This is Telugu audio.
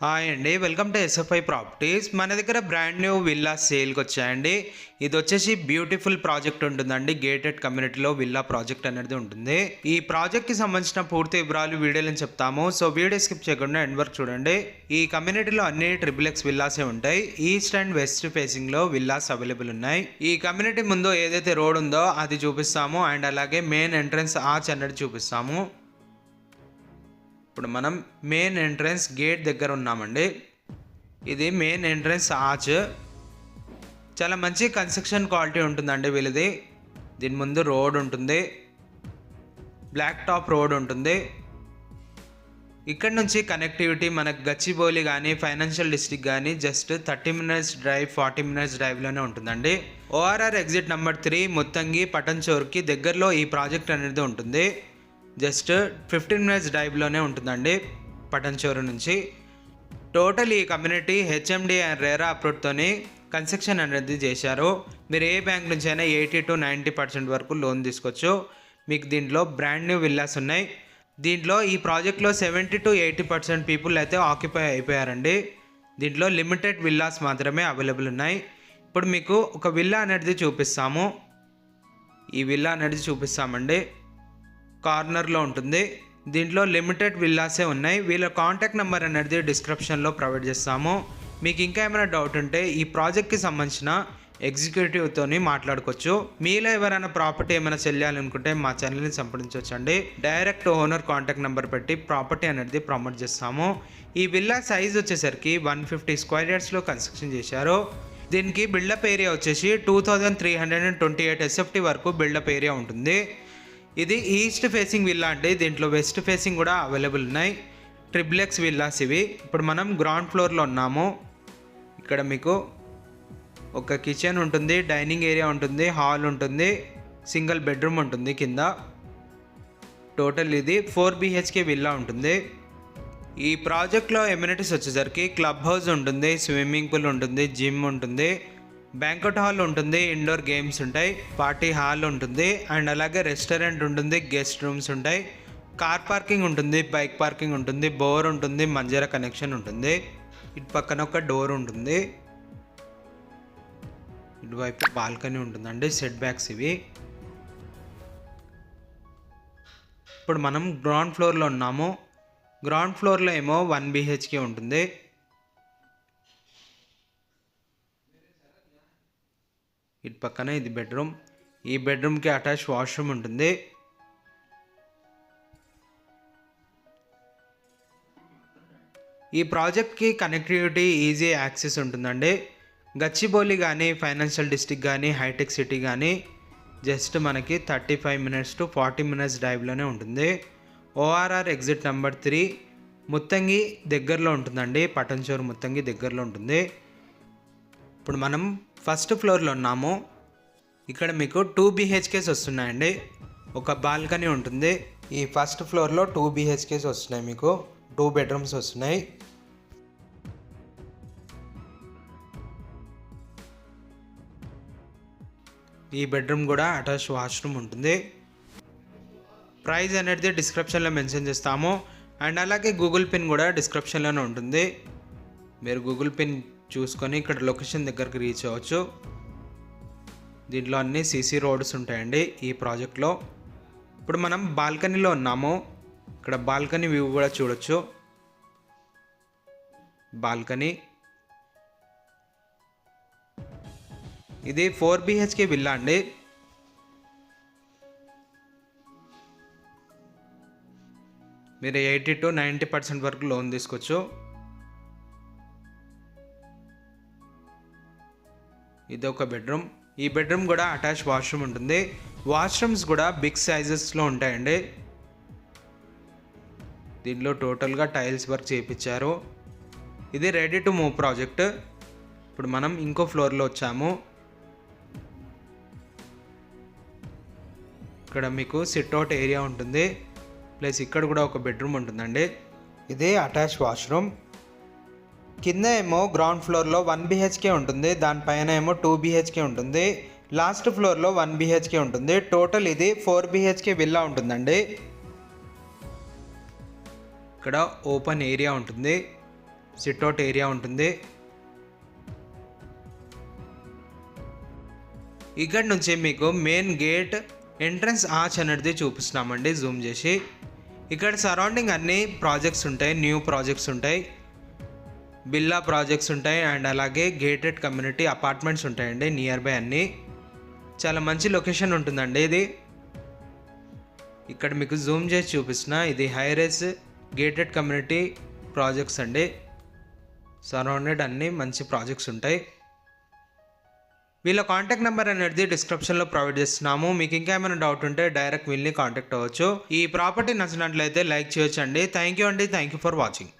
హాయ్ అండి, వెల్కమ్ టు ఎస్ఎఫ్ఐ ప్రాపర్టీస్. మన దగ్గర బ్రాండ్ న్యూ విల్లా సేల్కి వచ్చాయండి. ఇది వచ్చేసి బ్యూటిఫుల్ ప్రాజెక్ట్ ఉంటుందండి. గేటెడ్ కమ్యూనిటీలో విల్లా ప్రాజెక్ట్ అనేది ఉంటుంది. ఈ ప్రాజెక్ట్కి సంబంధించిన పూర్తి వివరాలు వీడియోలో చెప్తాము. సో వీడియో స్కిప్ చేయకుండా ఎండ్ వరకు చూడండి. ఈ కమ్యూనిటీలో అన్ని ట్రిపుల్ విల్లాసే ఉంటాయి. ఈస్ట్ అండ్ వెస్ట్ ఫేసింగ్లో విల్లాస్ అవైలబుల్ ఉన్నాయి. ఈ కమ్యూనిటీ ముందు ఏదైతే రోడ్ ఉందో అది చూపిస్తాము, అండ్ అలాగే మెయిన్ ఎంట్రన్స్ ఆర్చ్ అనేది చూపిస్తాము. ఇప్పుడు మనం మెయిన్ ఎంట్రన్స్ గేట్ దగ్గర ఉన్నామండి. ఇది మెయిన్ ఎంట్రన్స్ ఆర్చ్. చాలా మంచి కన్స్ట్రక్షన్ క్వాలిటీ ఉంటుందండి వీళ్ళది. దీని ముందు రోడ్ ఉంటుంది, బ్లాక్ టాప్ రోడ్ ఉంటుంది. ఇక్కడ నుంచి కనెక్టివిటీ మనకు గచ్చిబౌలి కానీ ఫైనాన్షియల్ డిస్ట్రిక్ట్ కానీ జస్ట్ 30 minutes డ్రైవ్ 40 minutes డ్రైవ్లోనే ఉంటుందండి. ఓఆర్ఆర్ ఎగ్జిట్ నెంబర్ 3 ముత్తంగి పటన్చోర్కి దగ్గరలో ఈ ప్రాజెక్ట్ అనేది ఉంటుంది. జస్ట్ 15 minutes డ్రైవ్లోనే ఉంటుందండి పటన్చోరు నుంచి. టోటల్ ఈ కమ్యూనిటీ హెచ్ఎండి అండ్ రేరా అప్రూవ్డ్తోని కన్స్ట్రక్షన్ అనేది చేశారు. మీరు ఏ బ్యాంక్ నుంచి అయినా 80 to 90% వరకు లోన్ తీసుకోవచ్చు. మీకు దీంట్లో బ్రాండ్ న్యూ విల్లాస్ ఉన్నాయి. దీంట్లో ఈ ప్రాజెక్ట్లో 70 to 80% పీపుల్ అయితే ఆక్యుపై అయిపోయారండి. దీంట్లో లిమిటెడ్ విల్లాస్ మాత్రమే అవైలబుల్ ఉన్నాయి. ఇప్పుడు మీకు ఒక విల్లా అనేది చూపిస్తాము. ఈ విల్లా అనేది చూపిస్తామండి. కార్నర్లో ఉంటుంది. దీంట్లో లిమిటెడ్ విల్లాసే ఉన్నాయి. వీళ్ళ కాంటాక్ట్ నెంబర్ అనేది డిస్క్రిప్షన్లో ప్రొవైడ్ చేస్తాము. మీకు ఇంకా ఏమైనా డౌట్ ఉంటే ఈ ప్రాజెక్ట్కి సంబంధించిన ఎగ్జిక్యూటివ్తోని మాట్లాడుకోవచ్చు. మీలో ఎవరైనా ప్రాపర్టీ ఏమైనా చెల్లాలనుకుంటే మా ఛానల్ని సంప్రదించవచ్చండి. డైరెక్ట్ ఓనర్ కాంటాక్ట్ నెంబర్ పెట్టి ప్రాపర్టీ అనేది ప్రమోట్ చేస్తాము. ఈ విల్లా సైజ్ వచ్చేసరికి 150 square yardsలో కన్స్ట్రక్షన్ చేశారు. దీనికి బిల్డప్ ఏరియా వచ్చేసి 2328 SFT వరకు బిల్డప్ ఏరియా ఉంటుంది. ఇది ఈస్ట్ ఫేసింగ్ విల్లా అండి. దీంట్లో వెస్ట్ ఫేసింగ్ కూడా అవైలబుల్ ఉన్నాయి. ట్రిపుల్ విల్లాస్ ఇవి. ఇప్పుడు మనం గ్రౌండ్ ఫ్లోర్లో ఉన్నాము. ఇక్కడ మీకు ఒక కిచెన్ ఉంటుంది, డైనింగ్ ఏరియా ఉంటుంది, హాల్ ఉంటుంది, సింగిల్ బెడ్రూమ్ ఉంటుంది కింద. టోటల్ ఇది 4 BHK విల్లా ఉంటుంది. ఈ ప్రాజెక్ట్లో ఎమ్యూనిటీస్ వచ్చేసరికి క్లబ్ హౌస్ ఉంటుంది, స్విమ్మింగ్ పూల్ ఉంటుంది, జిమ్ ఉంటుంది, బ్యాంక్వెట్ హాల్ ఉంటుంది, ఇండోర్ గేమ్స్ ఉంటాయి, పార్టీ హాల్ ఉంటుంది, అండ్ అలాగే రెస్టారెంట్ ఉంటుంది, గెస్ట్ రూమ్స్ ఉంటాయి, కార్ పార్కింగ్ ఉంటుంది, బైక్ పార్కింగ్ ఉంటుంది, బోర్ ఉంటుంది, మంజరా కనెక్షన్ ఉంటుంది. ఇటు పక్కన ఒక డోర్ ఉంటుంది. ఇటువైపు బాల్కనీ ఉంటుందండి. సెట్ బ్యాక్స్ ఇవి. ఇప్పుడు మనం గ్రౌండ్ ఫ్లోర్లో ఉన్నాము. గ్రౌండ్ ఫ్లోర్లో ఏమో 1 BHK ఉంటుంది. ఇటు పక్కన ఇది బెడ్రూమ్. ఈ బెడ్రూమ్కి అటాచ్ వాష్రూమ్ ఉంటుంది. ఈ ప్రాజెక్ట్కి కనెక్టివిటీ ఈజీ యాక్సెస్ ఉంటుందండి. గచ్చిబౌలి కానీ ఫైనాన్షియల్ డిస్ట్రిక్ట్ కానీ హైటెక్ సిటీ కానీ జస్ట్ మనకి 35 minutes to 40 minutes డ్రైవ్లోనే ఉంటుంది. ఓఆర్ఆర్ ఎగ్జిట్ నెంబర్ 3 ముత్తంగి దగ్గరలో ఉంటుందండి. పటన్చోరు ముత్తంగి దగ్గరలో ఉంటుంది. ఇప్పుడు మనం ఫస్ట్ ఫ్లోర్లో ఉన్నాము. ఇక్కడ మీకు 2 BHKs వస్తున్నాయండి. ఒక బాల్కనీ ఉంటుంది. ఈ ఫస్ట్ ఫ్లోర్లో 2 BHKs వస్తున్నాయి. మీకు 2 bedrooms వస్తున్నాయి. ఈ బెడ్రూమ్ కూడా అటాచ్ వాష్రూమ్ ఉంటుంది. ప్రైస్ అనేది డిస్క్రిప్షన్లో మెన్షన్ చేస్తాము, అండ్ అలాగే గూగుల్ పిన్ కూడా డిస్క్రిప్షన్లోనే ఉంటుంది. మీరు గూగుల్ పిన్ చూసుకొని ఇక్కడ లొకేషన్ దగ్గరికి రీచ్ అవ్వచ్చు. దీంట్లో అన్ని సీసీ రోడ్స్ ఉంటాయండి ఈ ప్రాజెక్ట్లో. ఇప్పుడు మనం బాల్కనీలో ఉన్నాము. ఇక్కడ బాల్కనీ వ్యూ కూడా చూడొచ్చు. బాల్కనీ ఇది 4 BHK విల్లా అండి. మీరు 80 to 90% వరకు లోన్ తీసుకోవచ్చు. ఇది ఒక బెడ్రూమ్. ఈ బెడ్రూమ్ కూడా అటాచ్ వాష్రూమ్ ఉంటుంది. వాష్రూమ్స్ కూడా బిగ్ సైజెస్లో ఉంటాయండి. దీనిలో టోటల్గా టైల్స్ వర్క్ చేయించారు. ఇది రెడీ టు మూవ్ ప్రాజెక్ట్. ఇప్పుడు మనం ఇంకో ఫ్లోర్లో వచ్చాము. ఇక్కడ మీకు సిట్అవుట్ ఏరియా ఉంటుంది, ప్లస్ ఇక్కడ కూడా ఒక బెడ్రూమ్ ఉంటుందండి. ఇది అటాచ్ వాష్రూమ్. కింద ఏమో గ్రౌండ్ ఫ్లోర్లో 1 BHK ఉంటుంది. దానిపైన ఏమో 2 BHK ఉంటుంది. లాస్ట్ ఫ్లోర్లో 1 BHK ఉంటుంది. టోటల్ ఇది 4 BHK విల్లా ఉంటుందండి. ఇక్కడ ఓపెన్ ఏరియా ఉంటుంది. సిట్అవుట్ ఏరియా ఉంటుంది. ఇక్కడ నుంచి మీకు మెయిన్ గేట్ ఎంట్రన్స్ ఆర్చ్ అనేది చూపిస్తున్నామండి జూమ్ చేసి. ఇక్కడ సరౌండింగ్ అన్ని ప్రాజెక్ట్స్ ఉంటాయి, న్యూ ప్రాజెక్ట్స్ ఉంటాయి, బిల్లా ప్రాజెక్ట్స్ ఉంటాయి అండ్ అలాగే గేటెడ్ కమ్యూనిటీ అపార్ట్మెంట్స్ ఉంటాయండి నియర్ బై అన్నీ. చాలా మంచి లొకేషన్ ఉంటుందండి ఇది. ఇక్కడ మీకు జూమ్ చేసి చూపిస్తున్నా, ఇది హైరేస్ గేటెడ్ కమ్యూనిటీ ప్రాజెక్ట్స్ అండి. సరౌండెడ్ అన్నీ మంచి ప్రాజెక్ట్స్ ఉంటాయి. వీళ్ళ కాంటాక్ట్ నెంబర్ అనేది డిస్క్రిప్షన్లో ప్రొవైడ్ చేస్తున్నాము. మీకు ఇంకా ఏమైనా డౌట్ ఉంటే డైరెక్ట్ వీళ్ళని కాంటాక్ట్ అవ్వచ్చు. ఈ ప్రాపర్టీ నచ్చినట్లయితే లైక్ చేయొచ్చు అండి. థ్యాంక్ యూ అండి. Thank you for watching.